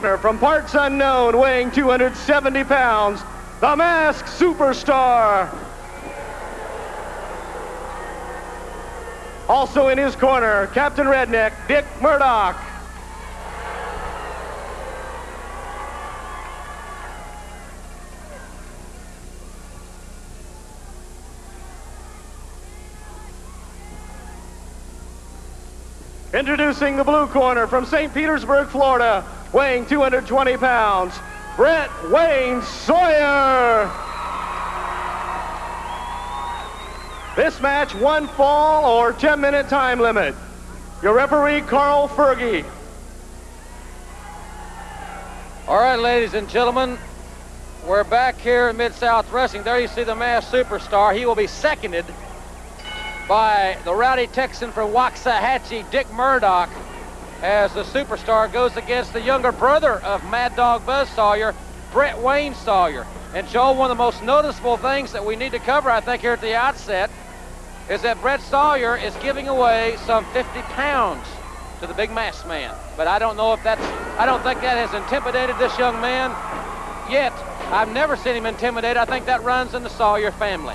From parts unknown, weighing 270 pounds, the Masked Superstar. Also in his corner, Captain Redneck, Dick Murdoch. Introducing the blue corner from St. Petersburg, Florida, weighing 220 pounds, Brett Wayne Sawyer. This match, 1 fall or 10-minute time limit. Your referee, Carl Fergie. All right, ladies and gentlemen, we're back here in Mid-South Wrestling. There you see the Masked Superstar. He will be seconded by the rowdy Texan from Waxahachie, Dick Murdoch, as the Superstar goes against the younger brother of Mad Dog Buzz Sawyer, Brett Wayne Sawyer. And Joe, one of the most noticeable things that we need to cover, I think, here at the outset, is that Brett Sawyer is giving away some 50 pounds to the big masked man. But I don't know if I don't think that has intimidated this young man yet. I've never seen him intimidated. I think that runs in the Sawyer family.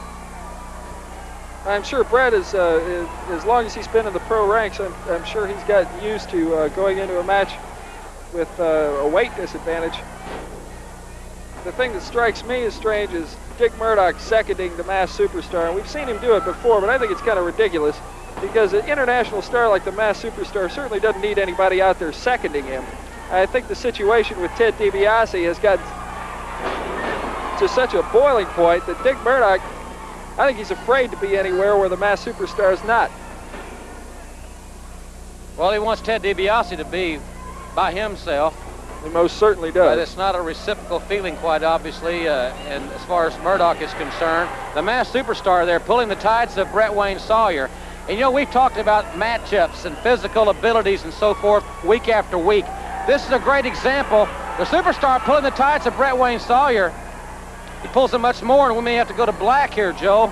I'm sure Brett is, as long as he's been in the pro ranks, I'm sure he's gotten used to going into a match with a weight disadvantage. The thing that strikes me as strange is Dick Murdoch seconding the Masked Superstar. And we've seen him do it before, but I think it's kind of ridiculous because an international star like the Masked Superstar certainly doesn't need anybody out there seconding him. I think the situation with Ted DiBiase has gotten to such a boiling point that Dick Murdoch, I think he's afraid to be anywhere where the Masked Superstar is not. Well, he wants Ted DiBiase to be by himself. He most certainly does. But it's not a reciprocal feeling, quite obviously, and as far as Murdoch is concerned. The Masked Superstar there pulling the tides of Brett Wayne Sawyer. And, you know, we've talked about matchups and physical abilities and so forth week after week. This is a great example. The Superstar pulling the tides of Brett Wayne Sawyer. He pulls them much more, and we may have to go to black here, Joe.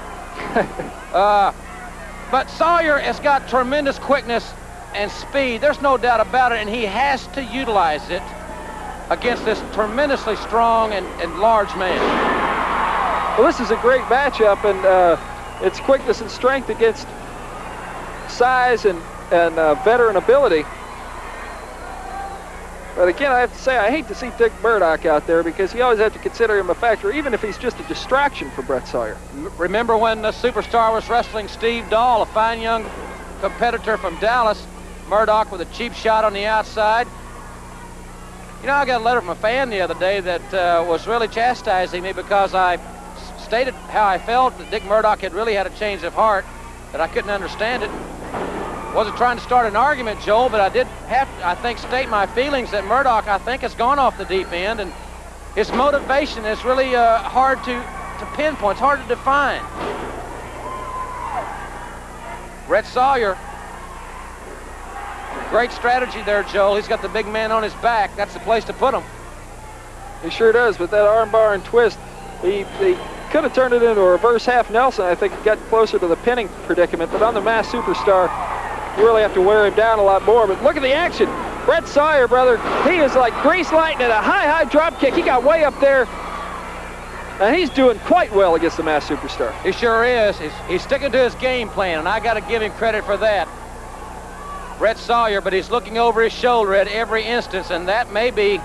But Sawyer has got tremendous quickness and speed. There's no doubt about it, and he has to utilize it against this tremendously strong and large man. Well, this is a great matchup, and it's quickness and strength against size and veteran ability. But again, I have to say, I hate to see Dick Murdoch out there because you always have to consider him a factor, even if he's just a distraction for Brett Sawyer. Remember when the Superstar was wrestling Steve Dahl, a fine young competitor from Dallas, Murdoch with a cheap shot on the outside. You know, I got a letter from a fan the other day that was really chastising me because I stated how I felt that Dick Murdoch had really had a change of heart, that I couldn't understand it. Wasn't trying to start an argument, Joel, but I did have to, I think, state my feelings that Murdoch, I think, has gone off the deep end, and his motivation is really hard to pinpoint. It's hard to define. Brett Sawyer, great strategy there, Joel. He's got the big man on his back. That's the place to put him. He sure does, with that armbar and twist. He could have turned it into a reverse half Nelson. I think it got closer to the pinning predicament, but on the Masked Superstar, you really have to wear him down a lot more. But look at the action. Brett Sawyer, brother, he is like grease lighting at a high drop kick. He got way up there, and he's doing quite well against the Masked Superstar. He sure is. He's sticking to his game plan, and I got to give him credit for that. Brett Sawyer, but he's looking over his shoulder at every instance, and that may be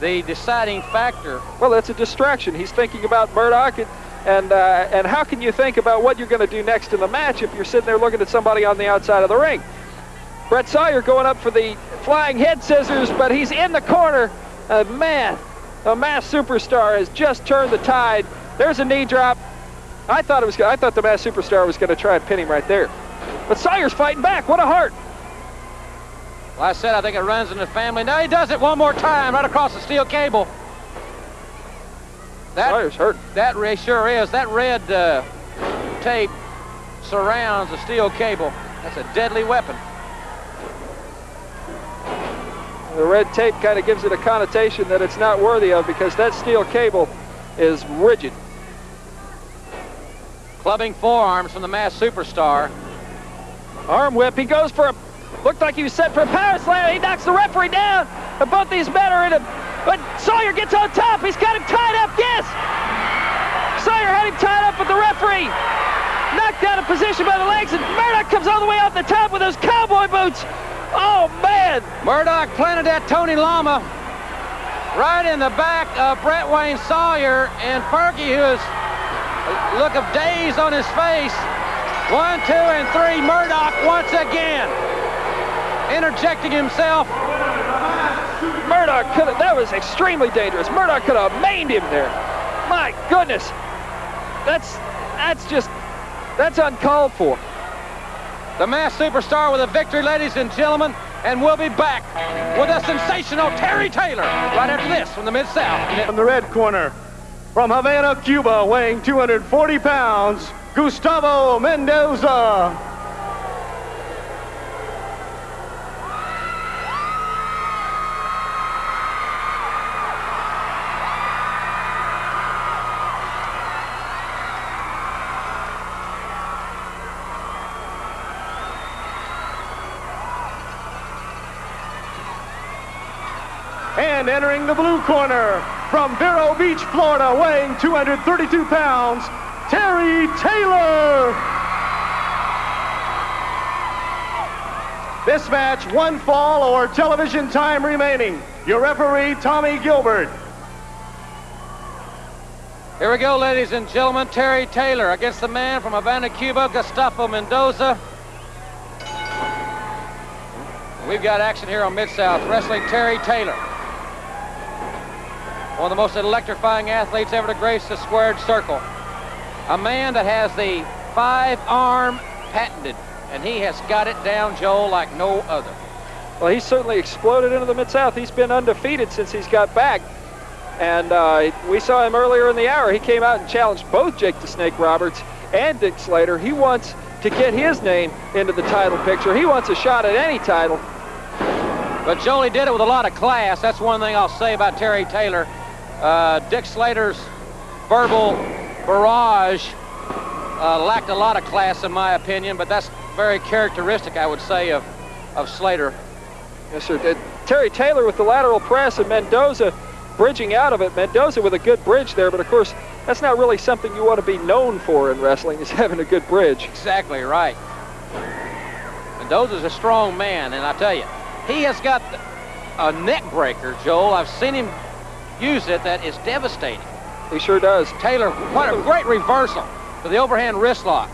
the deciding factor. Well, that's a distraction. He's thinking about Murdoch, and how can you think about what you're going to do next in the match if you're sitting there looking at somebody on the outside of the ring? Brett Sawyer going up for the flying head scissors, but he's in the corner. Man, the Masked Superstar has just turned the tide. There's a knee drop. I thought the Masked Superstar was going to try and pin him right there. But Sawyer's fighting back. What a heart. Well, I said I think it runs in the family. Now he does it one more time right across the steel cable. Sawyer's hurt. That sure is. That red tape surrounds the steel cable. That's a deadly weapon. The red tape kind of gives it a connotation that it's not worthy of because that steel cable is rigid. Clubbing forearms from the Masked Superstar. Arm whip. He goes for Looked like he was set for a power slam. He knocks the referee down. And both these men are in it. But Sawyer gets on top. He's got him tied up. Yes! Sawyer had him tied up, but the referee knocked out of position by the legs, and Murdoch comes all the way off the top with those cowboy boots. Oh, man! Murdoch planted that Tony Lama right in the back of Brett Wayne Sawyer, and Perky, who is a look of daze on his face. 1, 2, and 3. Murdoch once again interjecting himself. Murdoch that was extremely dangerous. Murdoch could have maimed him there. My goodness. That's uncalled for. The Masked Superstar with a victory, ladies and gentlemen, and we'll be back with a sensational Terry Taylor right after this from the Mid-South. From the red corner, from Havana, Cuba, weighing 240 pounds, Gustavo Mendoza. And entering the blue corner, from Vero Beach, Florida, weighing 232 pounds, Terry Taylor. This match, 1 fall or television time remaining. Your referee, Tommy Gilbert. Here we go, ladies and gentlemen. Terry Taylor against the man from Havana, Cuba, Gustavo Mendoza. We've got action here on Mid-South Wrestling. Terry Taylor, one of the most electrifying athletes ever to grace the squared circle. A man that has the 5-arm patented, and he has got it down, Joel, like no other. Well, he's certainly exploded into the Mid-South. He's been undefeated since he's got back. And we saw him earlier in the hour. He came out and challenged both Jake the Snake Roberts and Dick Slater. He wants to get his name into the title picture. He wants a shot at any title. But Joel, he did it with a lot of class. That's one thing I'll say about Terry Taylor. Dick Slater's verbal barrage lacked a lot of class, in my opinion, but that's very characteristic, I would say, of Slater. Yes, sir. Terry Taylor with the lateral press, and Mendoza bridging out of it. Mendoza with a good bridge there, but of course, that's not really something you want to be known for in wrestling, is having a good bridge. Exactly right. Mendoza's a strong man, and I tell you, he has got a neck breaker, Joel. I've seen him use it that is devastating. He sure does. Taylor, what a great reversal to the overhand wrist lock.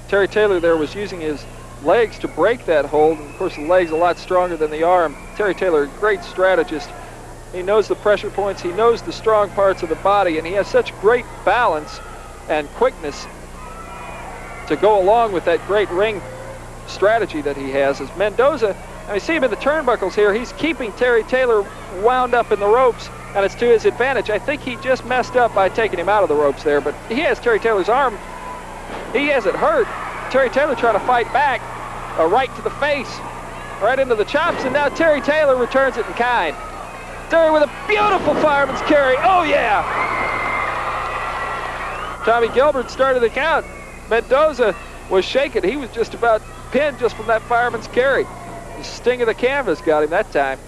Terry Taylor there was using his legs to break that hold. And of course, the leg's a lot stronger than the arm. Terry Taylor, a great strategist. He knows the pressure points. He knows the strong parts of the body, and he has such great balance and quickness to go along with that great ring strategy that he has. As Mendoza, I see him in the turnbuckles here. He's keeping Terry Taylor wound up in the ropes, and it's to his advantage. I think he just messed up by taking him out of the ropes there, but he has Terry Taylor's arm. He has it hurt. Terry Taylor trying to fight back. A right to the face, right into the chops, and now Terry Taylor returns it in kind. Terry with a beautiful fireman's carry. Oh, yeah! Tommy Gilbert started the count. Mendoza was shaken. He was just about pinned just from that fireman's carry. The sting of the canvas got him that time.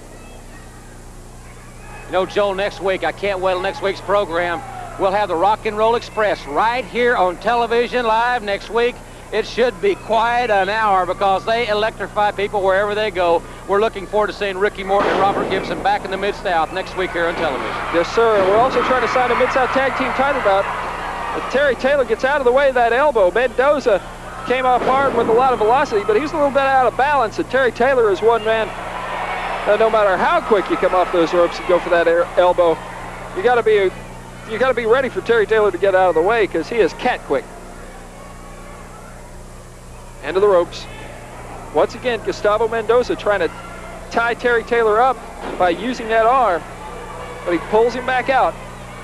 You know, Joel, next week, I can't wait till next week's program. We'll have the Rock and Roll Express right here on television live next week. It should be quite an hour because they electrify people wherever they go. We're looking forward to seeing Ricky Morton and Robert Gibson back in the Mid-South next week here on television. Yes, sir. And we're also trying to sign a Mid-South Tag Team title bout. But Terry Taylor gets out of the way of that elbow. Mendoza came off hard with a lot of velocity, but he's a little bit out of balance. And Terry Taylor is one man. No matter how quick you come off those ropes and go for that elbow, you got to be ready for Terry Taylor to get out of the way because he is cat quick. End of the ropes. Once again, Gustavo Mendoza trying to tie Terry Taylor up by using that arm, but he pulls him back out.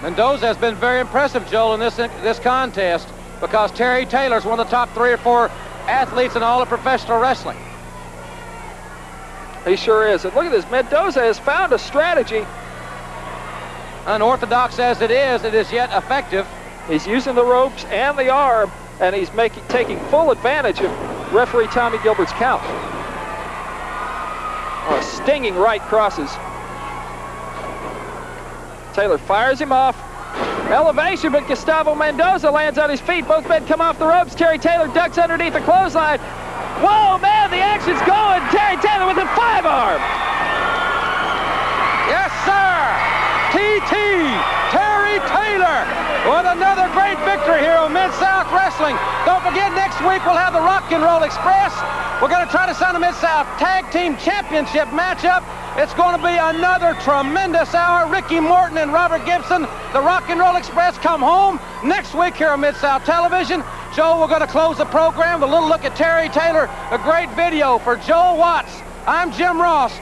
Mendoza has been very impressive, Joel, in this contest because Terry Taylor is one of the top 3 or 4 athletes in all of professional wrestling. He sure is. And look at this. Mendoza has found a strategy. Unorthodox as it is yet effective. He's using the ropes and the arm, and he's taking full advantage of referee Tommy Gilbert's count. stinging right crosses. Taylor fires him off. Elevation, but Gustavo Mendoza lands on his feet. Both men come off the ropes. Terry Taylor ducks underneath the clothesline. Whoa, man, the action's going. Terry Taylor with a 5-arm. Yes, sir. TT Terry Taylor with another great victory here on Mid-South Wrestling. Don't forget, next week we'll have the Rock and Roll Express. We're going to try to sign a Mid-South Tag Team Championship matchup. It's going to be another tremendous hour. Ricky Morton and Robert Gibson, the Rock and Roll Express, come home next week here on Mid-South Television. Joe, we're going to close the program with a little look at Terry Taylor. A great video for Joe Watts. I'm Jim Ross.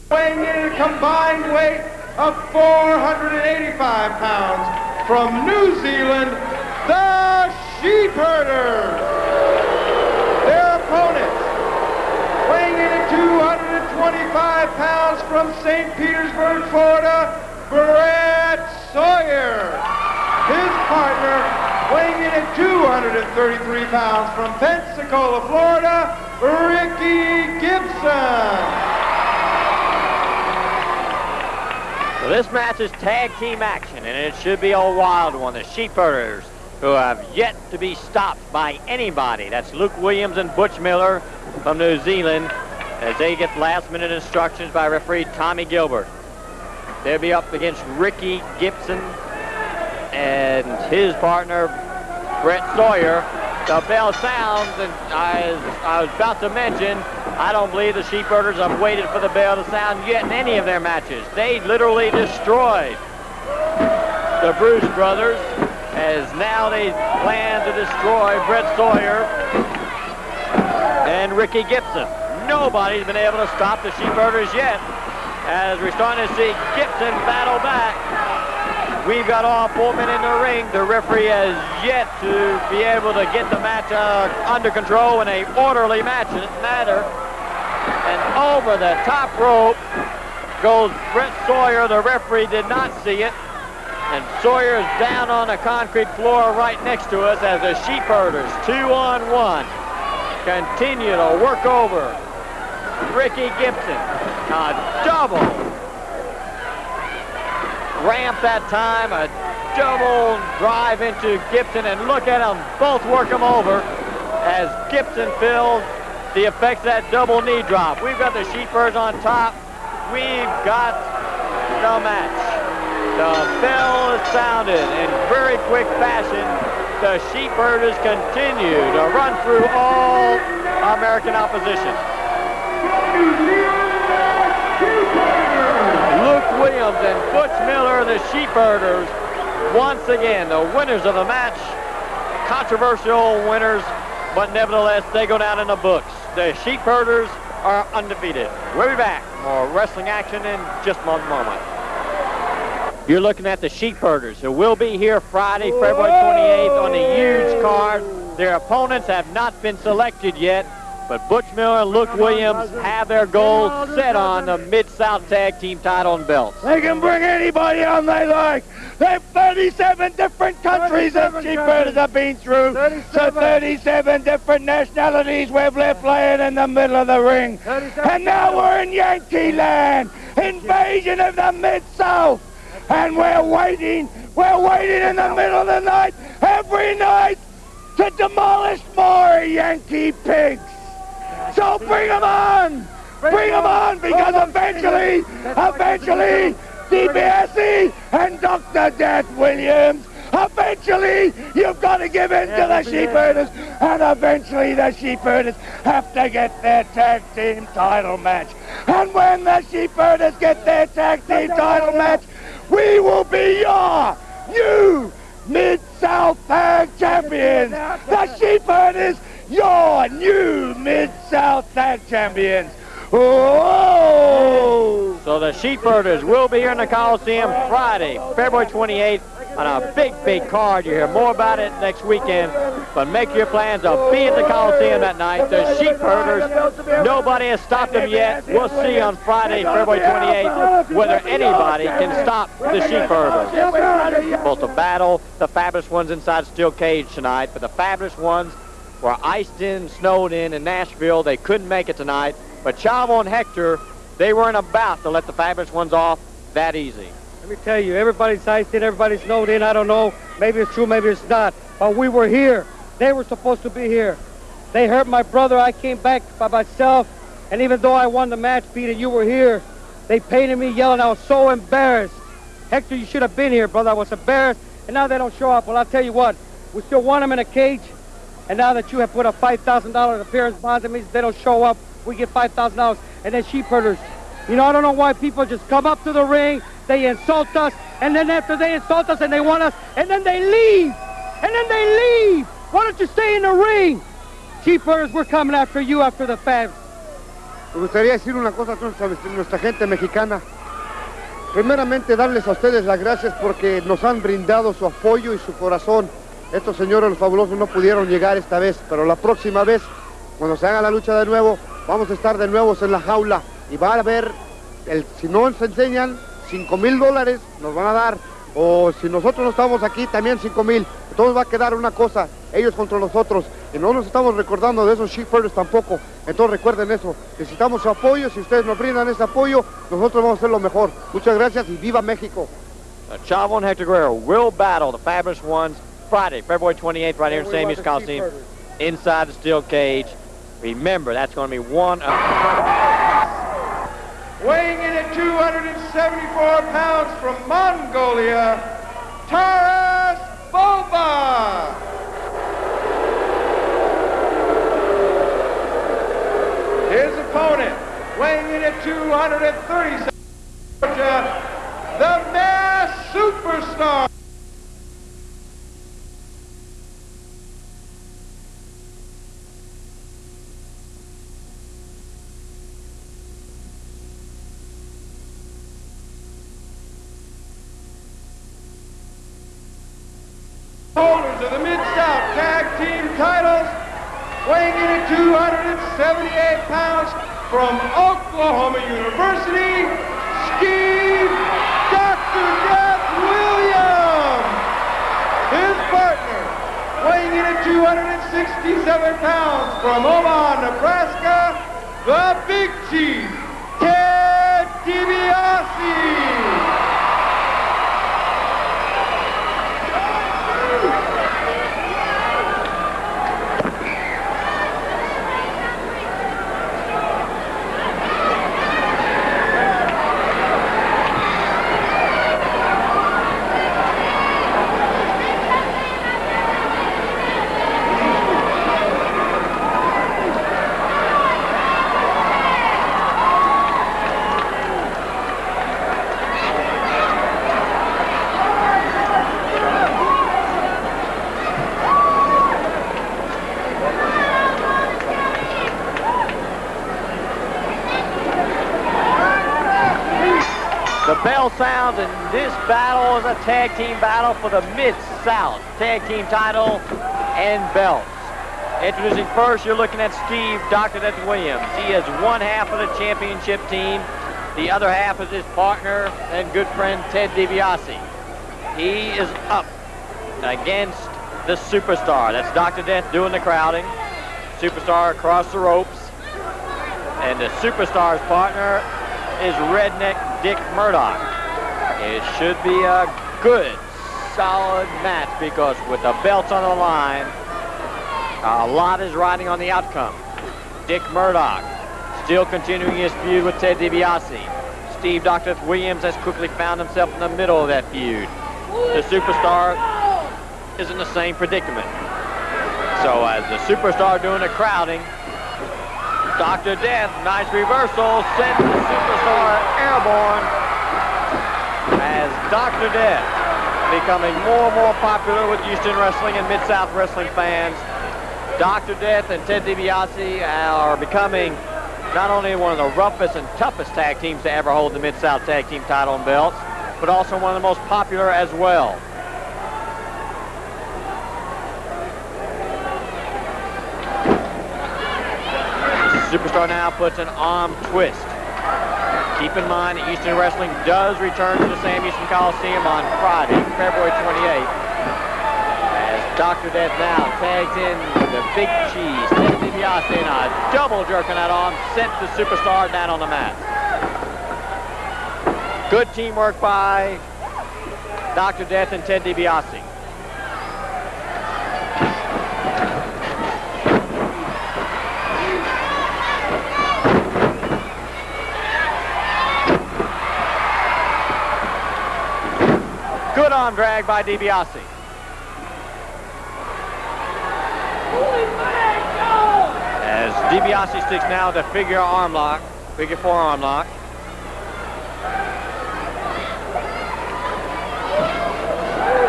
Weighing in a combined weight of 485 pounds from New Zealand, the Sheepherders. Their opponents, weighing in at 225 pounds from St. Petersburg, Florida, Brett Sawyer. His partner, weighing in at 233 pounds from Pensacola, Florida, Ricky Gibson. So this match is tag team action, and it should be a wild one. The Sheepherders, who have yet to be stopped by anybody. That's Luke Williams and Butch Miller from New Zealand, as they get last-minute instructions by referee Tommy Gilbert. They'll be up against Ricky Gibson and his partner, Brett Sawyer. The bell sounds, and I was about to mention, I don't believe the Sheepherders have waited for the bell to sound yet in any of their matches. They literally destroyed the Bruce brothers, as now they plan to destroy Brett Sawyer and Ricky Gibson. Nobody's been able to stop the Sheepherders yet, as we're starting to see Gibson battle back. We've got all 4 men in the ring. The referee has yet to be able to get the match under control in an orderly manner. And over the top rope goes Brett Sawyer. The referee did not see it. And Sawyer is down on the concrete floor right next to us, as the Sheepherders, 2-on-1, continue to work over Ricky Gibson. A double ramp that time, a double drive into Gibson, and look at them both work him over as Gibson feels the effects of that double knee drop. We've got the Sheepherders on top. We've got the match. The bell is sounded in very quick fashion. The Sheepherders continue to run through all American opposition. Luke Williams and Butch Miller, the Sheepherders, once again the winners of the match. Controversial winners, but nevertheless they go down in the books. The Sheepherders are undefeated. We'll be back. More wrestling action in just one moment. You're looking at the Sheepherders, who will be here Friday, February 28th on a huge card. Their opponents have not been selected yet, but Butch Miller and Luke Williams have their goals set on the Mid-South Tag Team title and belts. They can bring anybody on they like. They've 37 different countries that Sheepherders have been through. So 37 different nationalities we've left laying in the middle of the ring. And now we're in Yankee land. Invasion of the Mid-South. And we're waiting in the middle of the night, every night, to demolish more Yankee pigs. So bring them on! Bring them on, because eventually, DiBiase and Dr. Death Williams, eventually you've got to give in to the Sheepherders, and eventually the Sheepherders have to get their tag team title match. And when the Sheepherders get their tag team title match, we will be your new Mid-South Tag Champions. The Sheepherders, your new Mid-South Tag Champions. Oh! So the Sheepherders will be here in the Coliseum Friday, February 28th on a big, big card. You hear more about it next weekend, but make your plans to be at the Coliseum that night. The Sheepherders, nobody has stopped them yet. We'll see on Friday, February 28th, whether anybody can stop the Sheepherders. Supposed to battle the Fabulous Ones inside steel cage tonight, but the Fabulous Ones were iced in, snowed in Nashville. They couldn't make it tonight. But Chavo and Hector, they weren't about to let the Fabulous Ones off that easy. Let me tell you, everybody's iced in, everybody's snowed in. I don't know. Maybe it's true, maybe it's not. But we were here. They were supposed to be here. They hurt my brother. I came back by myself. And even though I won the match, Peter, you were here. They painted me yelling. I was so embarrassed. Hector, you should have been here, brother. I was embarrassed. And now they don't show up. Well, I'll tell you what. We still want them in a cage. And now that you have put a $5,000 appearance bond on me, if they don't show up, we get $5,000. And then Sheepherders. You know, I don't know why people just come up to the ring, they insult us, and then after they insult us and they want us, and then they leave. And then they leave. Why don't you stay in the ring? Sheepherders, we're coming after you after the Fabs. Me gustaría decir una cosa a nuestra gente mexicana. Primeramente, darles a ustedes las gracias porque nos han brindado su apoyo y su corazón. Estos señores, los fabulosos, no pudieron llegar esta vez, pero la próxima vez, cuando se haga la lucha de nuevo, vamos a estar de nuevo en la jaula y va a haber, si no nos enseñan, $5,000 nos van a dar, o si nosotros no estamos aquí, también 5,000. Entonces va a quedar una cosa, ellos contra nosotros, y no nos estamos recordando de esos Sheepherders tampoco. Entonces recuerden eso, necesitamos su apoyo. Si ustedes nos brindan ese apoyo, nosotros vamos a hacer lo mejor. Muchas gracias y viva México. Chavo and Hector Guerrero will battle the Fabulous Ones Friday, February 28th, right here in St. Louis Coliseum, inside the steel cage. Remember, that's going to be one of... Weighing in at 274 pounds from Mongolia, Taras Boba. His opponent, weighing in at 237, the Mass Superstar. Holders of the Mid-South Tag Team titles, weighing in at 278 pounds from Oklahoma University, Steve Dr. Death Williams. His partner, weighing in at 267 pounds from Omaha, Nebraska, the Big Chief, Ted DiBiase. bell sounds, and this battle is a tag team battle for the Mid-South Tag Team title and belts. Introducing first, you're looking at Steve Dr. Death Williams. He is one half of the championship team. The other half is his partner and good friend, Ted DiBiase. He is up against the Superstar. That's Dr. Death doing the crowding. Superstar across the ropes. And the Superstar's partner is Redneck Dick Murdoch. It should be a good, solid match because with the belts on the line, a lot is riding on the outcome. Dick Murdoch still continuing his feud with Ted DiBiase. Steve Dr. Williams has quickly found himself in the middle of that feud. The Superstar is in the same predicament. So as the Superstar doing the crowding, Dr. Death, nice reversal, sends the Superstar airborne as Dr. Death becoming more and more popular with Houston wrestling and Mid-South wrestling fans. Dr. Death and Ted DiBiase are becoming not only one of the roughest and toughest tag teams to ever hold the Mid-South Tag Team title and belts, but also one of the most popular as well. Superstar now puts an arm twist. Keep in mind that Houston Wrestling does return to the Sam Houston Coliseum on Friday, February 28th. As Dr. Death now tags in the Big Cheese, Ted DiBiase, and a double jerk on that arm sent the Superstar down on the mat. Good teamwork by Dr. Death and Ted DiBiase. Good arm drag by DiBiase. As DiBiase sticks now to figure four arm lock.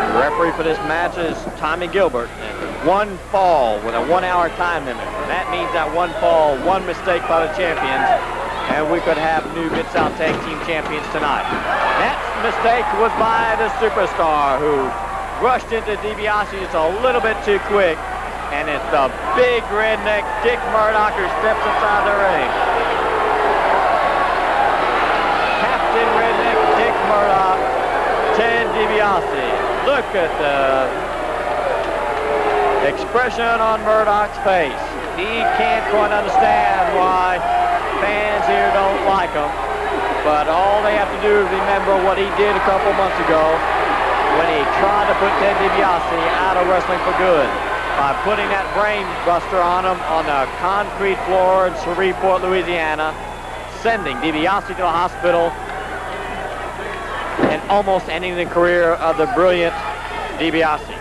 The referee for this match is Tommy Gilbert. And one fall with a 1 hour time limit. And that means that one fall, one mistake by the champions, and we could have new Mid-South Tag Team champions tonight. That mistake was by the Superstar, who rushed into DiBiase just a little bit too quick. And it's the big redneck Dick Murdoch who steps inside the ring. Captain Redneck Dick Murdoch, Ted DiBiase. Look at the expression on Murdoch's face. He can't quite understand why fans here don't like him. But all they have to do is remember what he did a couple months ago when he tried to put Ted DiBiase out of wrestling for good by putting that brain buster on him on the concrete floor in Shreveport, Louisiana, sending DiBiase to the hospital and almost ending the career of the brilliant DiBiase.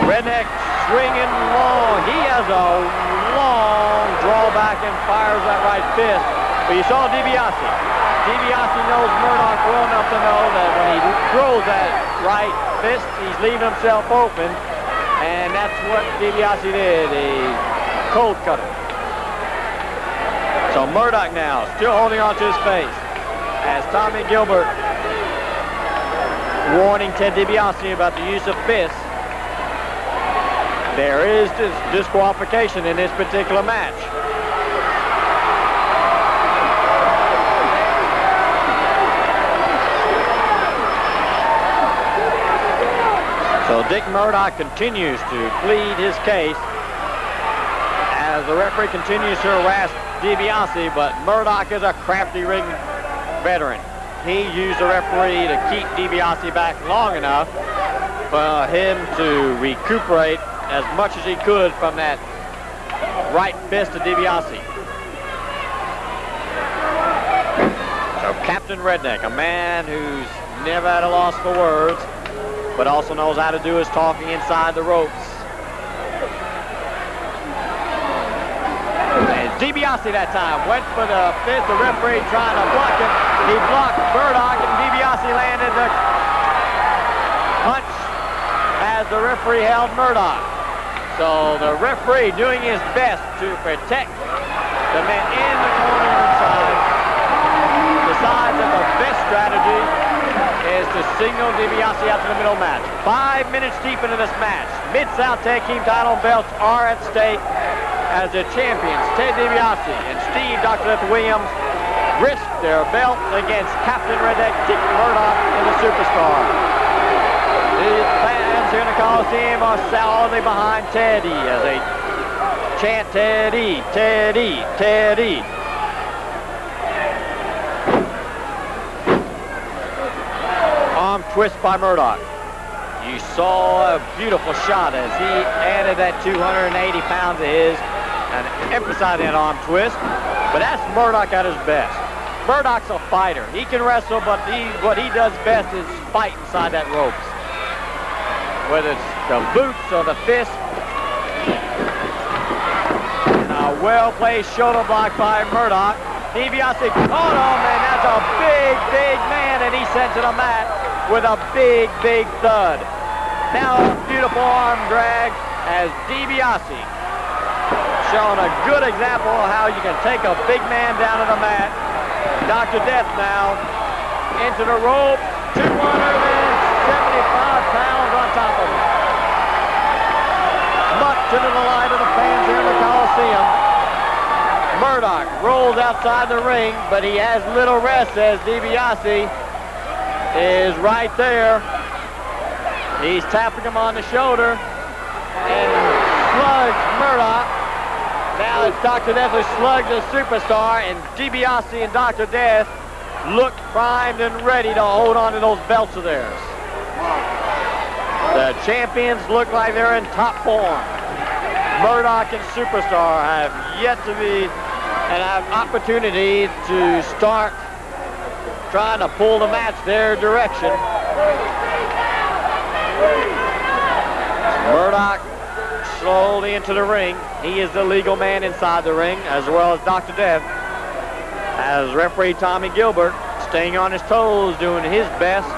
Redneck swinging long. He has a long drawback and fires that right fist. But you saw DiBiase. DiBiase knows Murdoch well enough to know that when he throws that right fist, he's leaving himself open. And that's what DiBiase did. He cold cut him. So Murdoch now still holding on to his face as Tommy Gilbert warning Ted DiBiase about the use of fists. There is disqualification in this particular match. So Dick Murdoch continues to plead his case as the referee continues to harass DiBiase, but Murdoch is a crafty ring veteran. He used the referee to keep DiBiase back long enough for him to recuperate as much as he could from that right fist of DiBiase. So Captain Redneck, a man who's never at a loss for words, but also knows how to do his talking inside the ropes. And DiBiase that time went for the fist. The referee trying to block him. He blocked Murdoch, and DiBiase landed the punch as the referee held Murdoch. So the referee doing his best to protect the men in the corner inside. The decides that the best strategy is to signal DiBiase out to the middle match. 5 minutes deep into this match. Mid-South Tag Team title belts are at stake as the champions, Ted DiBiase and Steve Dr. Death Williams, risk their belts against Captain Redneck Dick Murdoch and the Superstar. The fans here in the Coliseum are solidly behind Teddy as they chant Teddy, Teddy, Teddy. Arm twist by Murdoch. You saw a beautiful shot as he added that 280 pounds of his and emphasized that arm twist. But that's Murdoch at his best. Murdoch's a fighter. He can wrestle, but what he does best is fight inside that ropes. Whether it's the boots or the fist. And a well-placed shoulder block by Murdoch. DiBiase caught him, and that's a big, big man, and he sent to the mat with a big, big thud. Now a beautiful arm drag as DiBiase showing a good example of how you can take a big man down to the mat. Dr. Death now into the rope, 275 pounds on top of him. Much to the delight of the fans here in the Coliseum. Murdoch rolls outside the ring, but he has little rest as DiBiase is right there. He's tapping him on the shoulder and slugs Murdoch. Now it's Dr. Death who slugs the Superstar, and DiBiase and Dr. Death look primed and ready to hold on to those belts of theirs. The champions look like they're in top form. Murdoch and Superstar have yet to be and have opportunity to start trying to pull the match their direction. Murdoch slowly into the ring. He is the legal man inside the ring, as well as Dr. Death. As referee Tommy Gilbert staying on his toes, doing his best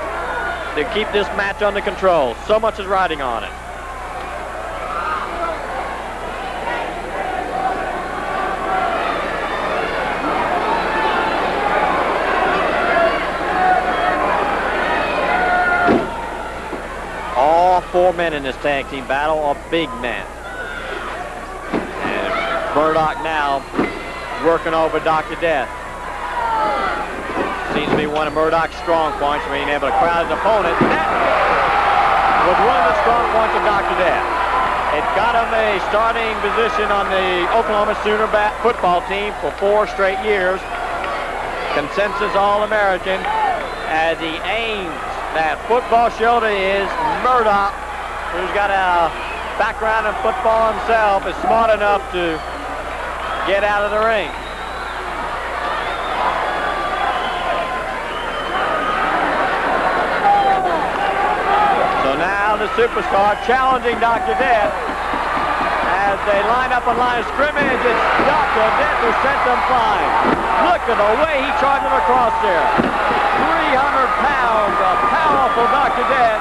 to keep this match under control. So much is riding on it. All 4 men in this tag team battle are big men. And Murdoch now working over Dr. Death. Seems to be one of Murdoch's strong points, being able to crowd his opponent. That was one of the strong points of Dr. Death. It got him a starting position on the Oklahoma Sooner football team for 4 straight years. Consensus All-American as he aims that football shoulder is Murdoch, who's got a background in football himself, is smart enough to get out of the ring. So now the Superstar challenging Dr. Death. As they line up a line of scrimmage, it's Dr. Death who sent them flying. Look at the way he charged them across there. 300 pounds of powerful Dr. Death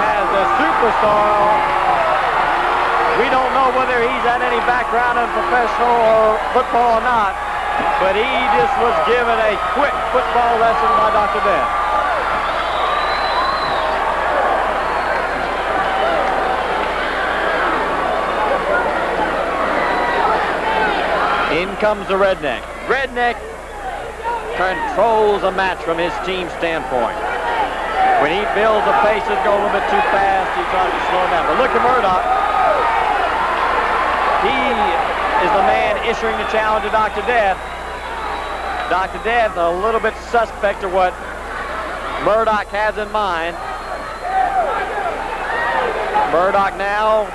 as the Superstar. We don't know whether he's had any background in professional or football or not, but he just was given a quick football lesson by Dr. Death. In comes the Redneck. Redneck controls a match from his team standpoint. When he feels the paces go a little bit too fast, he tries to slow down. But look at Murdoch. He is the man issuing the challenge to Dr. Death. Dr. Death a little bit suspect of what Murdoch has in mind. Murdoch now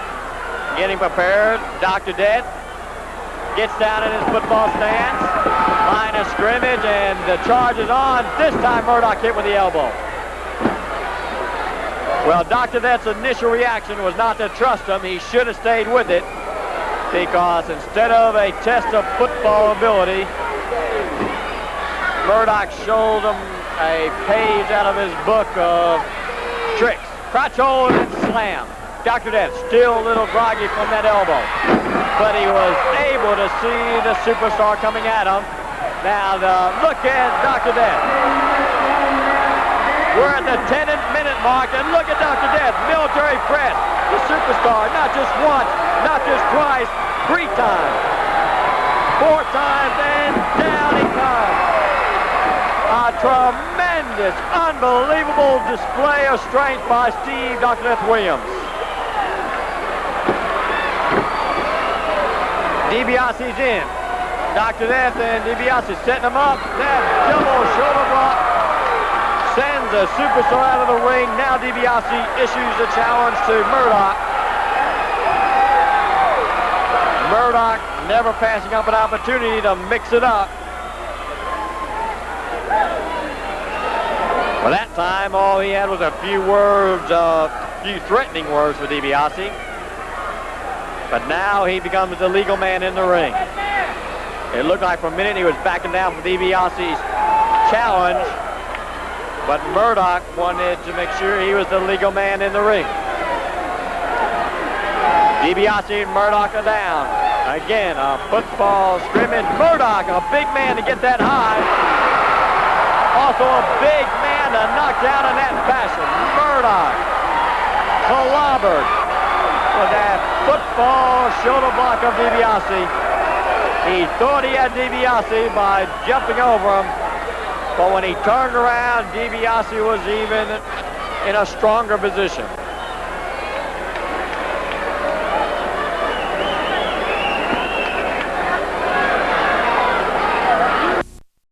getting prepared. Dr. Death gets down in his football stance. Line of scrimmage, and the charge is on. This time Murdoch hit with the elbow. Well, Dr. Death's initial reaction was not to trust him. He should have stayed with it, because instead of a test of football ability, Murdoch showed him a page out of his book of tricks. Crotch hold and slam. Dr. Death still a little groggy from that elbow, but he was able to see the Superstar coming at him. Now, look at Dr. Death. We're at the 10-minute mark, and look at Dr. Death, military press, the superstar, not just once, not just twice, 3 times, 4 times, and down he comes. A tremendous, unbelievable display of strength by Steve Dr. Death Williams. DiBiase's in. Dr. Death and DiBiase setting him up. That double shoulder block sends a superstar out of the ring. Now DiBiase issues the challenge to Murdoch. Murdoch never passing up an opportunity to mix it up. Well, that time all he had was a few words, a few threatening words for DiBiase. But now he becomes the legal man in the ring. It looked like for a minute he was backing down from DiBiase's challenge, but Murdoch wanted to make sure he was the legal man in the ring. DiBiase and Murdoch are down. Again, a football scrimmage. Murdoch, a big man to get that high. Also a big man to knock down in that fashion. Murdoch clobbered with that football shoulder block of DiBiase. He thought he had DiBiase by jumping over him, but when he turned around, DiBiase was even in a stronger position.